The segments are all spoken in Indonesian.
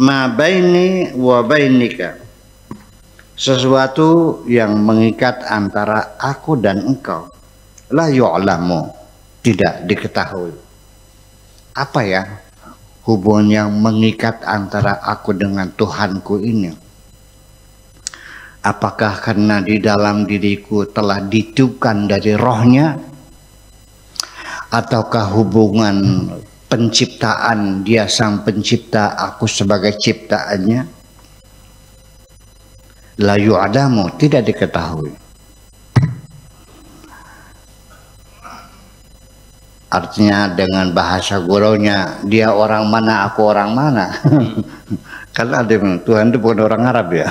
ma baini wa bainika, sesuatu yang mengikat antara aku dan engkau. La yu'lamu, tidak diketahui. Apa ya hubungan yang mengikat antara aku dengan Tuhanku ini? Apakah karena di dalam diriku telah ditiupkan dari rohnya, ataukah hubungan penciptaan, dia sang pencipta, aku sebagai ciptaannya? La yu'lamu, tidak diketahui. Artinya dengan bahasa gurunya, dia orang mana, aku orang mana. Karena ada Tuhan itu bukan orang Arab ya.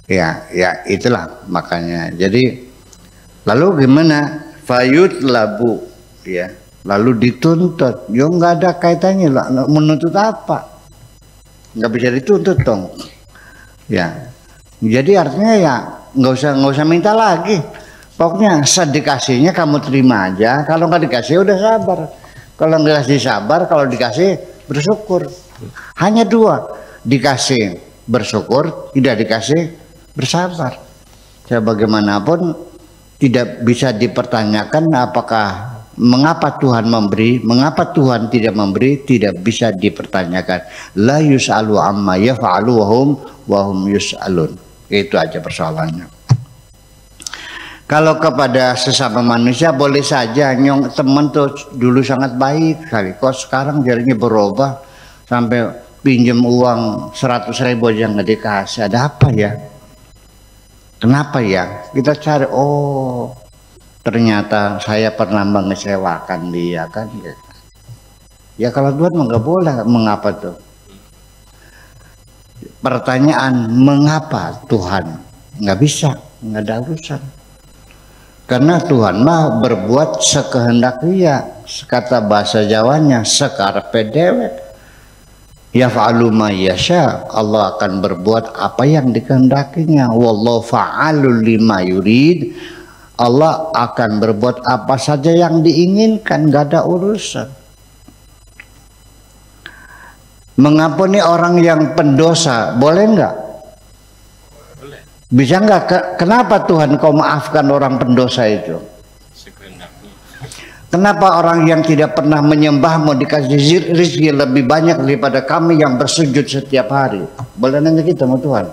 ya itulah makanya. Jadi lalu gimana? Fayut labu, ya, lalu dituntut. Yo nggak ada kaitannya lah, menuntut apa? Nggak bisa dituntut dong. Ya, jadi artinya ya nggak usah minta lagi. Pokoknya sedikasihnya kamu terima aja. Kalau nggak dikasih udah sabar. Kalau nggak dikasih sabar, kalau dikasih bersyukur. Hanya dua, dikasih bersyukur, tidak dikasih bersabar. Ya bagaimanapun tidak bisa dipertanyakan apakah mengapa Tuhan memberi, mengapa Tuhan tidak memberi, tidak bisa dipertanyakan. La yus'alu amma yaf'alu wa hum yus'alun. Itu aja persoalannya. Kalau kepada sesama manusia boleh saja, nyong teman tuh dulu sangat baik kali, kok sekarang jadinya berubah sampai pinjam uang 100.000 aja nggak dikasih. Ada apa ya? Kenapa ya? Kita cari, oh ternyata saya pernah mengecewakan dia kan. Ya kalau Tuhan nggak boleh, mengapa tuh? Pertanyaan mengapa Tuhan? Nggak bisa, nggak ada urusan. Karena Tuhan mah berbuat sekehendak Dia. Kata bahasa Jawanya sekarepe dewek. Yaf'alu ma yasha, Allah akan berbuat apa yang dikehendakinya. Wallahu fa'alul lima yurid, Allah akan berbuat apa saja yang diinginkan, gak ada urusan. Mengampuni orang yang pendosa boleh enggak? Boleh. Bisa enggak? Kenapa Tuhan kau maafkan orang pendosa itu? Kenapa orang yang tidak pernah menyembahmu dikasih rezeki lebih banyak daripada kami yang bersujud setiap hari? Boleh nanya kita sama Tuhan.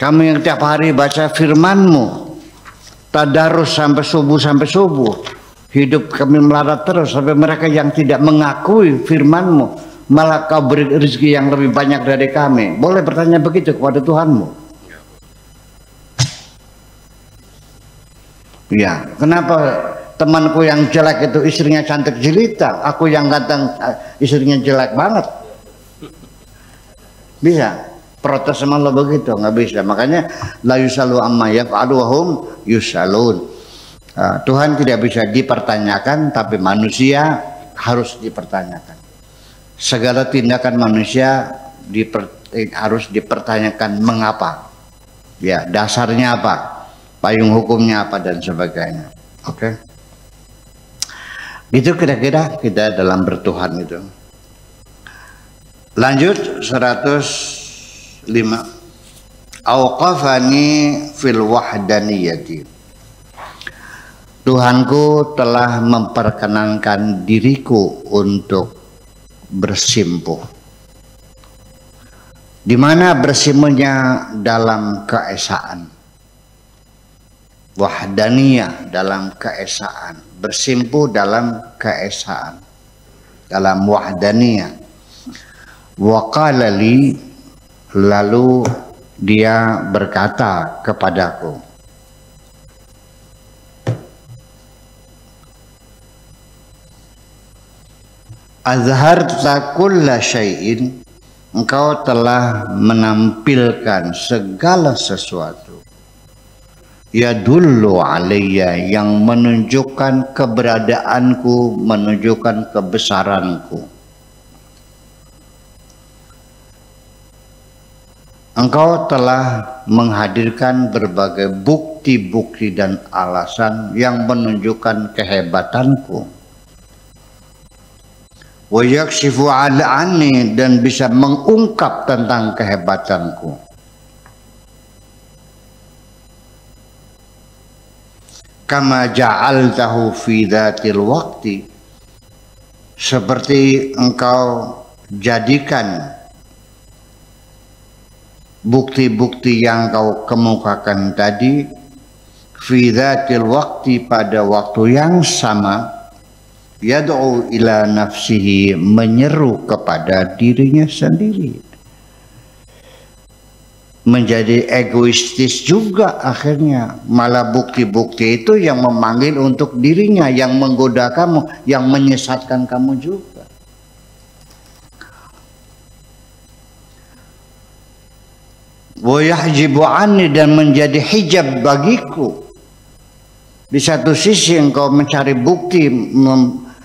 Kami yang tiap hari baca firman-Mu, tadarus sampai subuh, hidup kami melarat terus sampai mereka yang tidak mengakui firman-Mu, malah Kau beri rezeki yang lebih banyak dari kami. Boleh bertanya begitu kepada Tuhan-Mu? Ya, kenapa temanku yang jelek itu istrinya cantik jelita, aku yang ganteng istrinya jelek banget? Bisa? Protes sama Allah begitu? Nggak bisa. Makanya la yusalu amma yaf'alu wa hum yusalun. Tuhan tidak bisa dipertanyakan, tapi manusia harus dipertanyakan. Segala tindakan manusia harus dipertanyakan mengapa. Ya, dasarnya apa? Payung hukumnya apa dan sebagainya. Oke. Itu kira-kira kita dalam bertuhan itu. Lanjut 105. Auqafani fil wahdaniyati. Tuhanku telah memperkenankan diriku untuk bersimpuh. Di mana bersimpuhnya dalam keesaan. Wahdaniyah dalam keesaan, bersimpuh dalam keesaan, dalam wahdaniyah. Wa qala li, lalu dia berkata kepadaku, azharta kulla syai'in, engkau telah menampilkan segala sesuatu, ya dullu alayya, yang menunjukkan keberadaanku, menunjukkan kebesaranku. Engkau telah menghadirkan berbagai bukti-bukti dan alasan yang menunjukkan kehebatanku. wa yakshifu anni, dan bisa mengungkap tentang kehebatanku. Kama ja'altahu fi dzatil waqti, seperti engkau jadikan bukti-bukti yang kau kemukakan tadi, fi dzatil waqti, pada waktu yang sama, yad'u ila nafsihi, menyeru kepada dirinya sendiri, menjadi egoistis juga akhirnya. Malah bukti-bukti itu yang memanggil untuk dirinya, yang menggoda kamu, yang menyesatkan kamu juga. Wa yahjibu anni, dan menjadi hijab bagiku. Di satu sisi engkau mencari bukti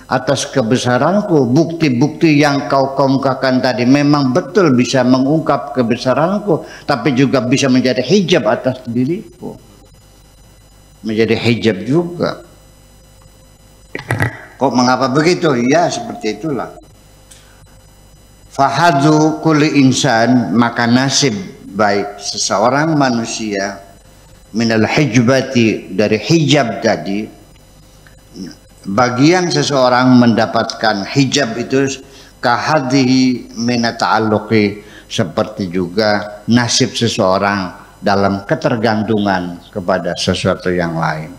atas kebesaranku, bukti-bukti yang kau kemukakan tadi memang betul bisa mengungkap kebesaranku, tapi juga bisa menjadi hijab atas diriku, menjadi hijab juga. Kok mengapa begitu? Ya seperti itulah. Fahadzu kulli insan, maka nasib baik seseorang manusia, minal hijbati, dari hijab tadi, bagian seseorang mendapatkan hijab itu, kahadhihi minat ta'alluqi, seperti juga nasib seseorang dalam ketergantungan kepada sesuatu yang lain.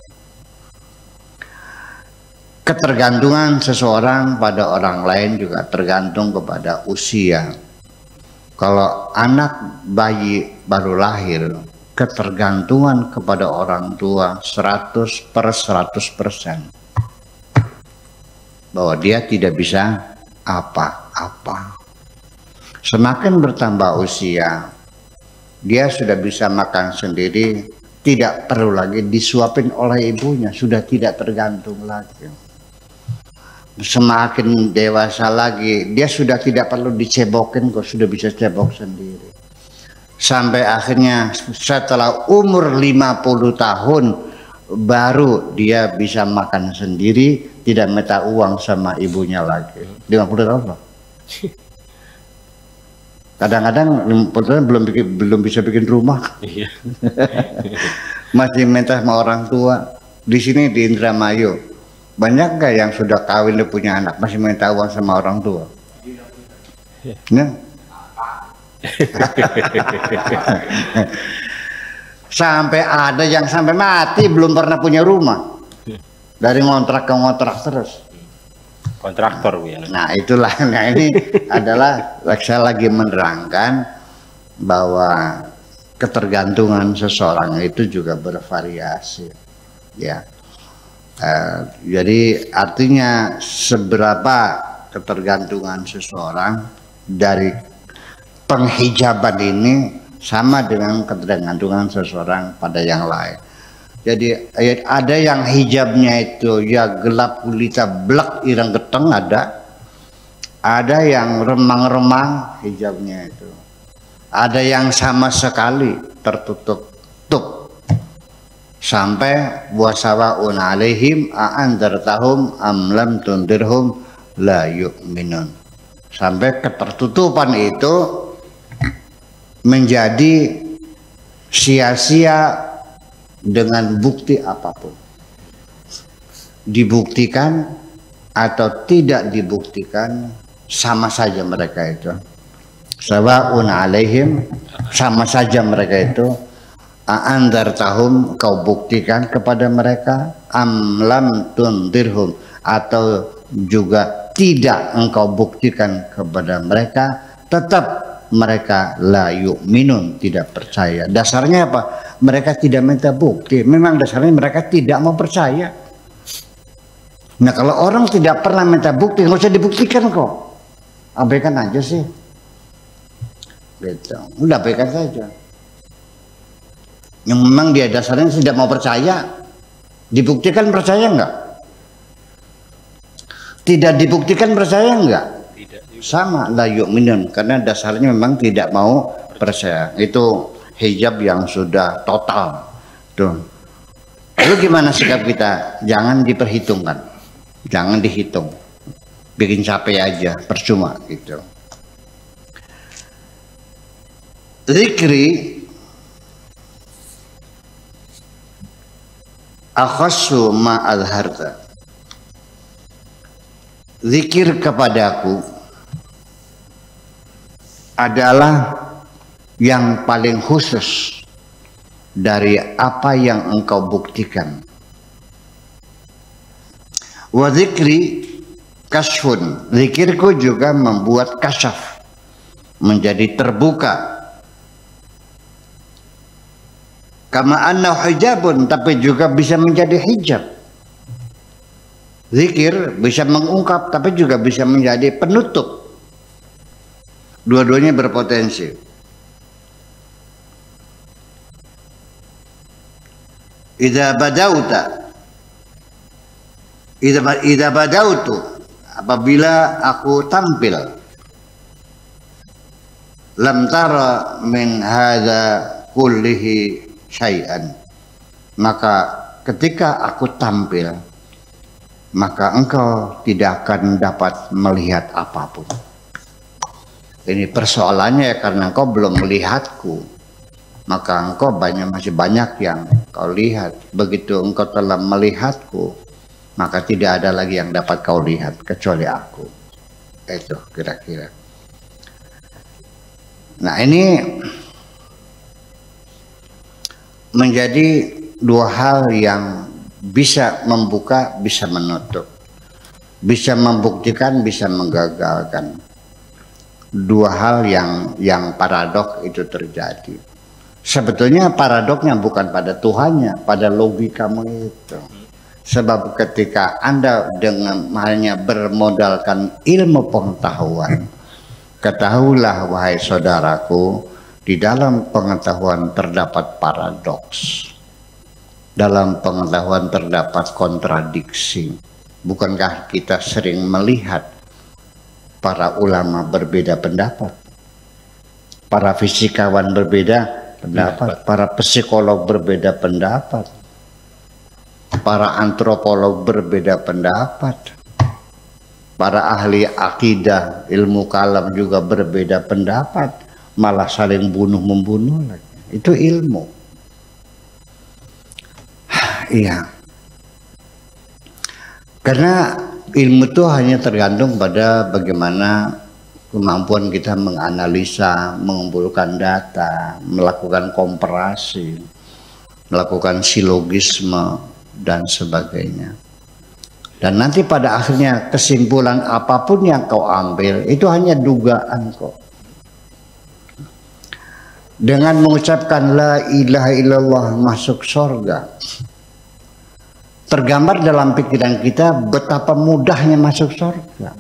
Ketergantungan seseorang pada orang lain juga tergantung kepada usia. Kalau anak bayi baru lahir, ketergantungan kepada orang tua 100%, bahwa dia tidak bisa apa-apa. Semakin bertambah usia, dia sudah bisa makan sendiri, tidak perlu lagi disuapin oleh ibunya, sudah tidak tergantung lagi. Semakin dewasa lagi, dia sudah tidak perlu dicebokin, kok sudah bisa cebok sendiri. Sampai akhirnya setelah umur 50 tahun baru dia bisa makan sendiri, tidak minta uang sama ibunya lagi. 50 tahun loh. Kadang-kadang 50 tahun belum bisa bikin rumah. Masih minta sama orang tua. Di sini di Indramayu, banyak nggak yang sudah kawin dan punya anak masih minta uang sama orang tua? Nah. Sampai ada yang sampai mati belum pernah punya rumah, dari ngontrak ke ngontrak terus. Kontraktor ya. Nah itulah, nah ini adalah saya lagi menerangkan bahwa ketergantungan seseorang itu juga bervariasi, ya. Jadi artinya seberapa ketergantungan seseorang dari penghijaban ini sama dengan ketergantungan seseorang pada yang lain. Jadi ada yang hijabnya itu ya gelap gulita blek ireng geteng, ada yang remang-remang hijabnya itu, ada yang sama sekali tertutup sampai wasawaun alaihim a'andartahum am lam tundirhum la yu'minun, sampai ketertutupan itu menjadi sia-sia dengan bukti apapun, dibuktikan atau tidak dibuktikan sama saja mereka itu, sawaun alaihim, sama saja mereka itu. A'andartahum, kau buktikan kepada mereka, am lam tundirhum, atau juga tidak engkau buktikan kepada mereka, tetap mereka la yu'minun, tidak percaya. Dasarnya apa? Mereka tidak minta bukti, memang dasarnya mereka tidak mau percaya. Nah kalau orang tidak pernah minta bukti, nggak usah dibuktikan kok, abaikan aja sih, gitu. Udah abaikan saja. Yang memang dia dasarnya tidak mau percaya, dibuktikan percaya enggak? Tidak dibuktikan percaya enggak? Tidak. Sama, la yu'minun, karena dasarnya memang tidak mau percaya. Itu hijab yang sudah total. Tuh. Lalu gimana sikap kita? Jangan diperhitungkan, jangan dihitung. bikin capek aja, percuma gitu. Zikri akhassu ma azharta. Zikir kepadaku adalah yang paling khusus dari apa yang engkau buktikan. Wa zikri kasfun. Zikirku juga membuat kasyaf, menjadi terbuka. Kama anna hijabun, tapi juga bisa menjadi hijab. Zikir bisa mengungkap, tapi juga bisa menjadi penutup. Dua-duanya berpotensi. Idza badautu, apabila aku tampil, lam tara min hadza kullihi syai'an, maka ketika aku tampil, maka engkau tidak akan dapat melihat apapun. Ini persoalannya ya, karena engkau belum melihatku, maka engkau masih banyak yang kau lihat. Begitu engkau telah melihatku, maka tidak ada lagi yang dapat kau lihat kecuali aku. Itu kira-kira. Nah, ini menjadi dua hal yang bisa membuka, bisa menutup, bisa membuktikan, bisa menggagalkan. Dua hal yang paradok itu terjadi. Sebetulnya paradoknya bukan pada Tuhannya, pada logikamu itu. Sebab ketika Anda dengan hanya bermodalkan ilmu pengetahuan, ketahuilah wahai saudaraku, di dalam pengetahuan terdapat paradoks. Dalam pengetahuan terdapat kontradiksi. Bukankah kita sering melihat para ulama berbeda pendapat, para fisikawan berbeda pendapat, para psikolog berbeda pendapat, para antropolog berbeda pendapat, para ahli akidah, ilmu kalam juga berbeda pendapat, malah saling bunuh-membunuh lagi. Itu ilmu. Iya, karena ilmu itu hanya tergantung pada bagaimana kemampuan kita menganalisa, mengumpulkan data, melakukan komparasi, melakukan silogisme dan sebagainya. Dan nanti pada akhirnya kesimpulan apapun yang kau ambil itu hanya dugaan kok. Dengan mengucapkan la ilaha illallah masuk surga, tergambar dalam pikiran kita betapa mudahnya masuk surga,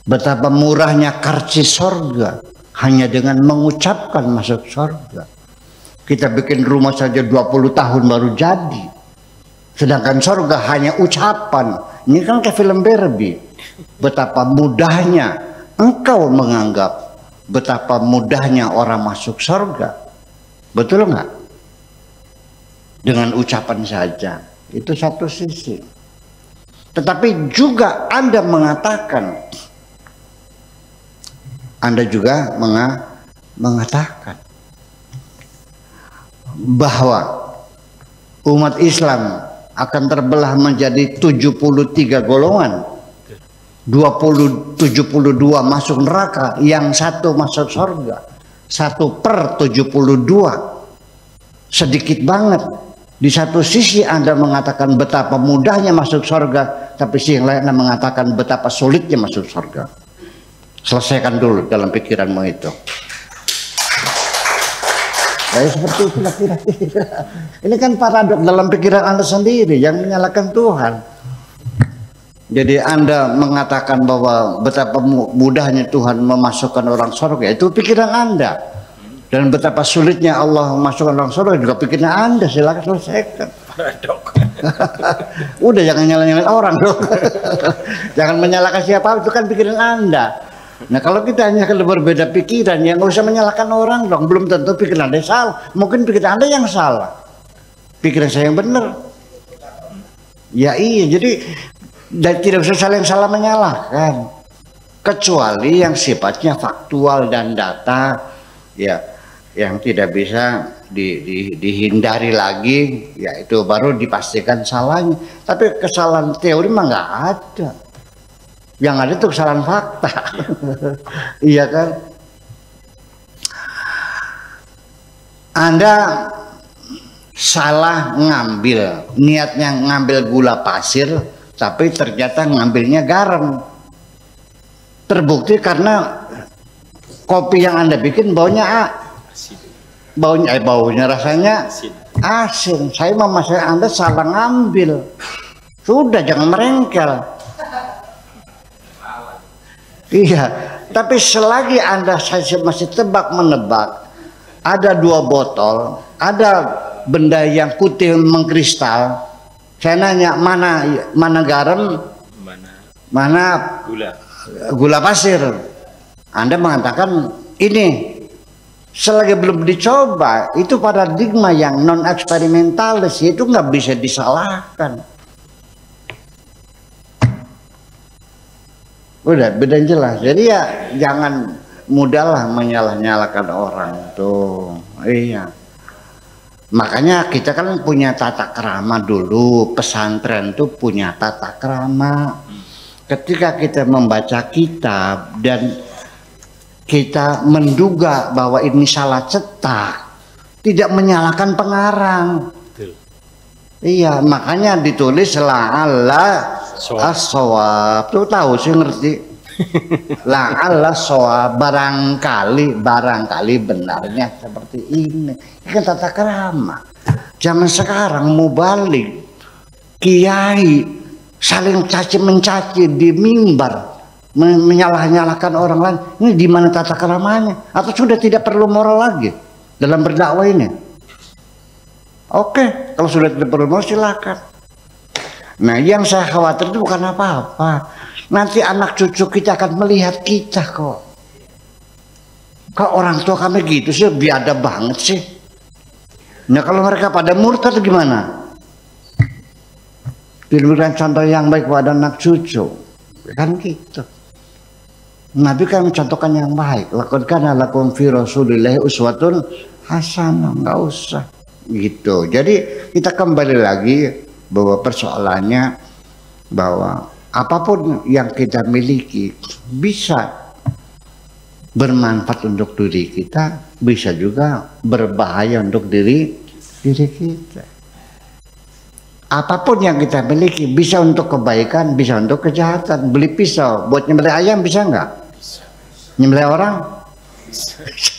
betapa murahnya karcis surga hanya dengan mengucapkan masuk surga. Kita bikin rumah saja 20 tahun baru jadi, sedangkan surga hanya ucapan. Ini kan kayak film Barbie. Betapa mudahnya engkau menganggap betapa mudahnya orang masuk surga, betul nggak? Dengan ucapan saja. Itu satu sisi. Tetapi juga Anda mengatakan, Anda juga mengatakan bahwa umat Islam akan terbelah menjadi 73 golongan. 72 masuk neraka, yang satu masuk surga. 1/72. Sedikit banget. Di satu sisi Anda mengatakan betapa mudahnya masuk surga, tapi sisi yang lain Anda mengatakan betapa sulitnya masuk surga. Selesaikan dulu dalam pikiranmu itu. Kayak seperti itulah kira-kira. Ini kan paradok dalam pikiran Anda sendiri yang menyalahkan Tuhan. Jadi Anda mengatakan bahwa betapa mudahnya Tuhan memasukkan orang surga, itu pikiran Anda. Dan betapa sulitnya Allah memasukkan orang surga juga pikiran Anda. Silakan selesaikan. Udah jangan nyalain orang dong. Jangan menyalahkan siapa, itu kan pikiran Anda. Nah kalau kita hanya berbeda pikiran, ya nggak usah menyalahkan orang dong. Belum tentu pikiran Anda salah. Mungkin pikiran Anda yang salah, pikiran saya yang benar. Ya iya, jadi Dan tidak bisa saling menyalahkan, kecuali yang sifatnya faktual dan data, ya, yang tidak bisa dihindari lagi, ya itu baru dipastikan salahnya. Tapi kesalahan teori mah nggak ada, yang ada itu kesalahan fakta. Iya kan? Anda salah ngambil, niatnya ngambil gula pasir, tapi ternyata ngambilnya garam. Terbukti karena kopi yang Anda bikin baunya baunya rasanya asin. Saya memasak Anda salah ngambil. Sudah, jangan merengkel. Iya, tapi selagi Anda saya masih tebak menebak, ada 2 botol, ada benda yang putih mengkristal. Saya nanya mana garam, mana gula pasir. Anda mengatakan ini. Selagi belum dicoba, itu paradigma yang non eksperimentalis, itu nggak bisa disalahkan. Udah beda jelas. Jadi ya jangan mudahlah menyalah-nyalakan orang tuh. Iya. Makanya kita kan punya tata krama dulu, pesantren tuh punya tata krama. Ketika kita membaca kitab dan kita menduga bahwa ini salah cetak, tidak menyalahkan pengarang. Iya, makanya ditulis la'alla as-shawab. Tuh tahu sih, ngerti. La'alla as-shawab, barangkali benarnya seperti ini. Ini kan tata krama. Zaman sekarang mubalik, kiai saling caci mencaci di mimbar, menyalah-nyalahkan orang lain. Ini di mana tata keramanya? Atau sudah tidak perlu moral lagi dalam berdakwah ini? Oke, kalau sudah tidak perlu moral silakan. Nah, yang saya khawatir itu bukan apa-apa. Nanti anak cucu kita akan melihat kita kok. Kok orang tua kami gitu sih, biadab banget sih. Nah, kalau mereka pada murtad gimana? Diberikan contoh yang baik pada anak cucu, kan gitu. Nabi kan mencontohkan yang baik. Laqad kana lakum fi Rasulillahi uswatun hasanah. Enggak usah gitu. Jadi kita kembali lagi bahwa persoalannya bahwa apapun yang kita miliki bisa bermanfaat untuk diri kita, bisa juga berbahaya untuk diri kita. Apapun yang kita miliki bisa untuk kebaikan, bisa untuk kejahatan. Beli pisau buat nyembelih ayam bisa nggak? Nyembelih orang?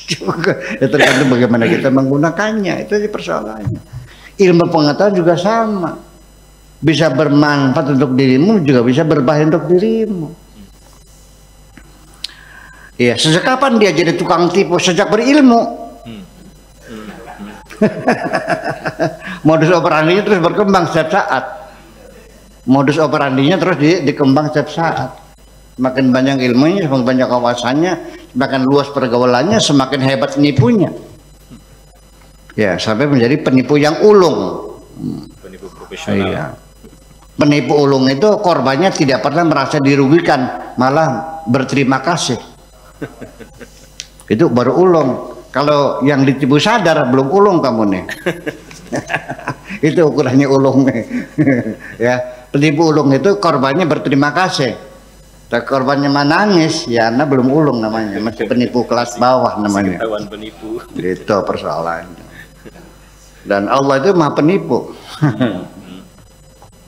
Juga. Ya tergantung bagaimana kita menggunakannya. Itu persoalannya. Ilmu pengetahuan juga sama. Bisa bermanfaat untuk dirimu, juga bisa berbahaya untuk dirimu. Ya, sejak kapan dia jadi tukang tipu? Sejak berilmu. Modus operandinya terus berkembang setiap saat. Modus operandinya terus dikembang setiap saat. Semakin banyak ilmunya, semakin banyak kawasannya, semakin luas pergaulannya, semakin hebat penipunya. Ya, sampai menjadi penipu yang ulung. Penipu profesional. Iya. Penipu ulung itu korbannya tidak pernah merasa dirugikan, malah berterima kasih. Itu baru ulung. Kalau yang ditipu sadar, belum ulung kamu nih. Itu ukurannya ulung nih. Ya, penipu ulung itu korbannya berterima kasih. Korbannya menangis, ya Anda belum ulung namanya, masih penipu kelas bawah namanya. Ketahuan penipu. Itu persoalannya. Dan Allah itu maha penipu.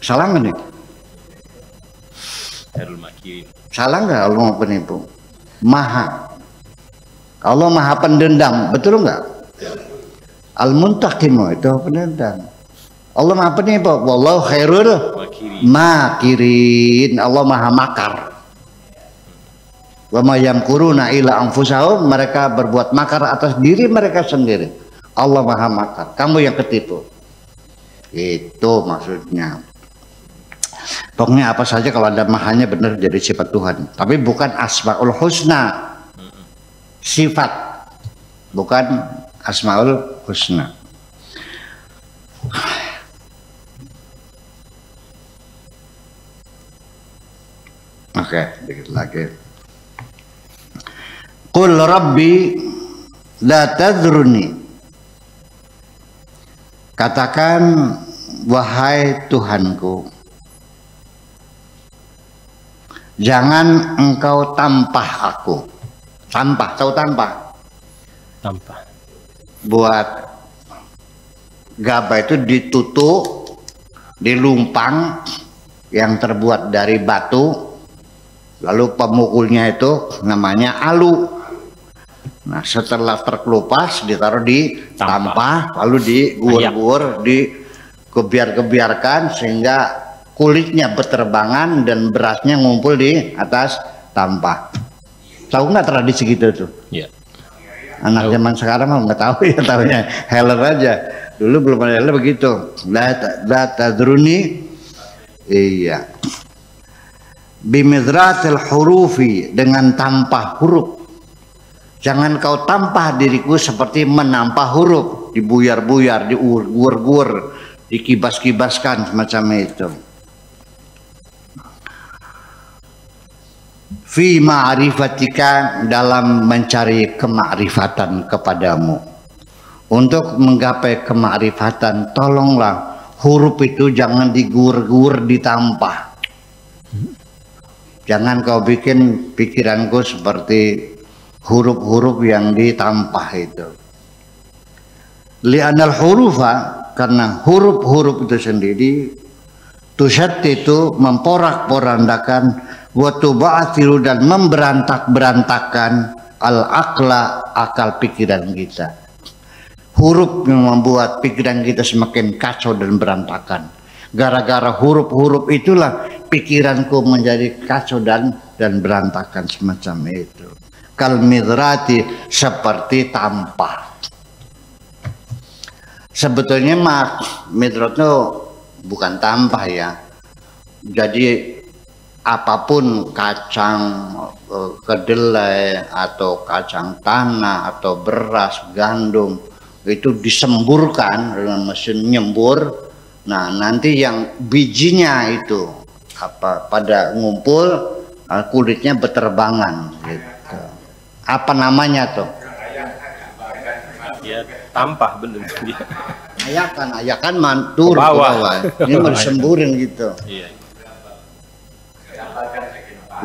Salah nggak nih? Salah nggak Allah maha penipu? Maha. Allah maha pendendam, betul nggak? Al-Muntaqimu itu pendendam. Allah maha penipu. Wallahu khairul makirin. Allah maha makar. Wa ma yamkuruna ila anfusahum, mereka berbuat makar atas diri mereka sendiri. Allah maha makar, kamu yang ketipu. Itu maksudnya. Pokoknya apa saja kalau ada mahanya benar jadi sifat Tuhan, tapi bukan asmaul husna. Sifat, bukan asmaul husna. Oke, dikit lagi. Qul rabbi la tadruni. Katakan, wahai Tuhanku, jangan engkau tampah aku. Tampah, tahu tampah? Tampah. Buat gabah itu ditutup di lumpang yang terbuat dari batu, lalu pemukulnya itu namanya alu. Nah, setelah terkelupas ditaruh di tampah, lalu digur-gur, dikebiarkan sehingga kulitnya berterbangan dan berasnya ngumpul di atas tampah. Tahu nggak tradisi gitu tuh? Iya. Anak zaman sekarang mah nggak tahu ya, tahunya heller aja. Dulu belum ada heller begitu. La tadruni. Iya. Bimidratil hurufi, dengan tampah huruf. Jangan kau tampah diriku seperti menampah huruf, dibuyar-buyar, diur-gur, dikibas-kibaskan semacam itu. Fi ma'rifatika, dalam mencari kemakrifatan kepadamu. Untuk menggapai kemakrifatan, tolonglah huruf itu jangan digur-gur, ditampah. Jangan kau bikin pikiranku seperti huruf-huruf yang ditampah itu. Li'anal hurufa, karena huruf-huruf itu sendiri tusyattitu, memporak-porandakan, wa tuba'athiru, dan memberantak-berantakan al-aqla, akal pikiran kita. Huruf yang membuat pikiran kita semakin kacau dan berantakan. Gara-gara huruf-huruf itulah pikiranku menjadi kacau dan berantakan semacam itu. Kal midrati, seperti tampah. Sebetulnya midrat itu bukan tampah ya. Jadi apapun, kacang kedelai atau kacang tanah atau beras, gandum, itu disemburkan dengan mesin nyembur. Nah, nanti yang bijinya itu pada ngumpul, kulitnya berterbangan gitu. Apa namanya tuh? Ya, tampah bener dia. Ayakan mantur ke bawah. Ini mau disemburin gitu. Iya.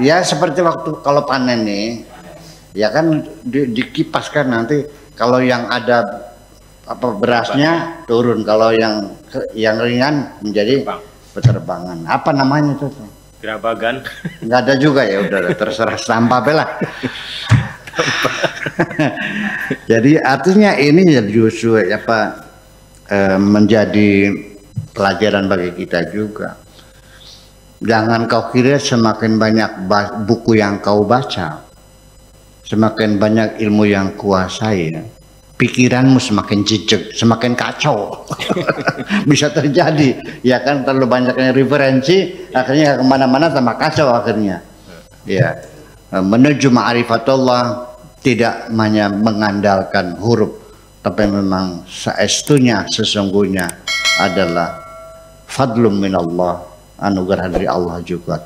Ya seperti waktu kalau panen nih, ya kan dikipaskan, nanti kalau yang ada berasnya turun, kalau yang ringan menjadi berterbangan. Apa namanya tuh? Gerabagan. Nggak ada juga ya, udah terserah sampah lah. Jadi artinya ini justru menjadi pelajaran bagi kita juga. Jangan kau kira semakin banyak buku yang kau baca, semakin banyak ilmu yang kuasai, pikiranmu semakin jejak, semakin kacau. Bisa terjadi, ya kan, terlalu banyaknya referensi, akhirnya kemana-mana sama kacau akhirnya. Ya, menuju ma'rifatullah tidak hanya mengandalkan huruf, tapi memang seestunya sesungguhnya adalah fadlum minallah, anugerah dari Allah juga.